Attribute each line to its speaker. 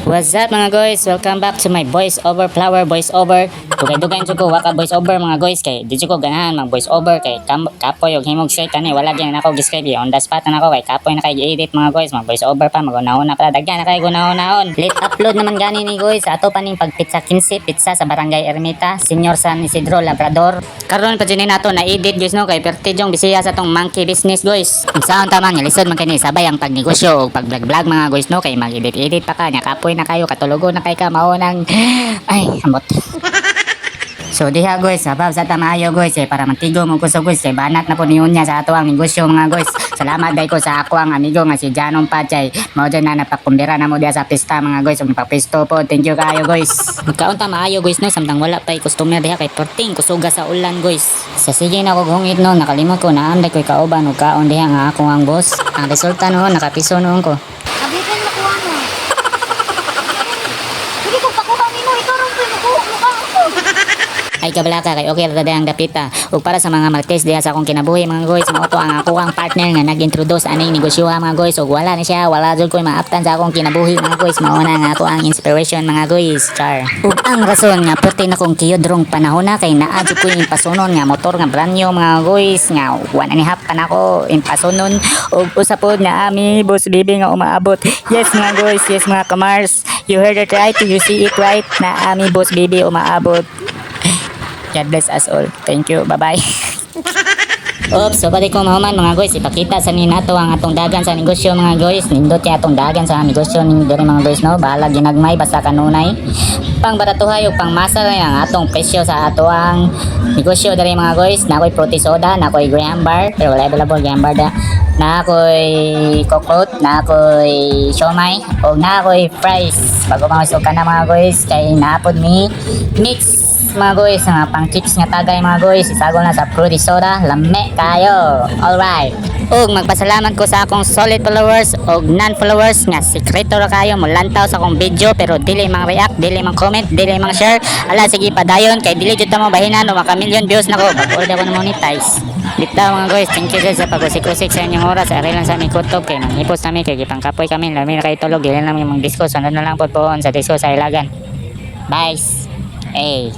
Speaker 1: What's up mga guys? Welcome back to my voice over flower voice over. Dugay-dugay ko waka voice over mga guys kay di ko ganahan mag voice over kay kapoy og himog script ani wala gyud nako giscribe on the spot na ako kay kapoy na kay edit mga guys mag voice over pa magunahon na pala daghan na kay gunahon. Late upload naman gani ni guys sa ato pa ning pagpizza 15 pizza sa Barangay Ermita, Senior San Isidro Labrador. Karon pa dinhi nato na edit guys no kay pertijong bisiya sa tong monkey business guys. Unsaon ta man lisod man kani sabay ang pagnegosyo ug pag-vlog mga guys no kay mag-edit pa ka nya kapoy na kayo katulugo na kay ka mao nang ay ambot. So diha guys, sabaw sa tamayo guys para mantigo mo ko so guys kay banat na po niyon niya sa ato ang negosyo mga guys. Salamat day ko sa ako ang amigo nga si Janong Pachay. Mao dyan na napakumbira na mo diha sa pista mga guys. Ug papisto po. Thank you kayo guys. Magkaunta maayo guys no samtang wala pa customer diha kay perting kusuga sa ulan guys. Sa sige na ko gungit no nakalimot ko na anday ko kauban ug kaon diha nga ako ang boss. Ang resulta no nakapiso noon ko.
Speaker 2: Abitin mo kuha mo. Hindi ko pakuha nimo ito ron ko mukha ako.
Speaker 1: Ay kabalaka kay okay ra ang dapita ug para sa mga martes diha sa akong kinabuhi mga guys mao to ang ako ang partner nga nag-introduce ani negosyo mga guys ug wala ni siya wala jud ko maaptan sa akong kinabuhi mga guys mao na nga ako ang inspiration mga guys char ug ang rason nga perti na kong kiyodrong panahon na kay naa jud ko impasunon nga motor nga brand new mga guys nga 1.5 pa nako impasunon ug usapod na ami boss bibi nga umaabot yes mga guys yes mga kamars you heard it right you see it right na ami boss bibi umaabot. God bless us all. Thank you. Bye-bye. Oops, so pati ko mahuman mga guys, ipakita sa ninato ang atong dagan sa negosyo mga guys. Nindot kaya atong dagan sa negosyo ni diri mga guys no. Bahala ginagmay basta kanunay. Pang baratuhay ug pang masa lang ang atong presyo sa ato ang negosyo diri mga guys. Nakoy fruity soda, nakoy graham bar, pero wala available graham bar da. Nakoy coconut, nakoy siomay, ug nakoy fries. Bago mausog ka na mga guys, kay naapod ni mix mga guys nga pang chips nga tagay mga guys isagol na sa fruity soda lame kayo alright ug magpasalamat ko sa akong solid followers ug non-followers nga sekreto ra kayo mulantaw sa akong video pero dili mang react dili mang comment dili mang share ala sige padayon kay dili jud ta mo bahinan o maka million views nako pag-order ko na monetize bitaw mga guys thank you sa pag-usik-usik sa inyong oras ari lang sa aming kutob kay manghipos kami kay gipangkapoy kami lami na kay tulog dili lang may disco sunod na lang po sa disco sa ilagan bye hey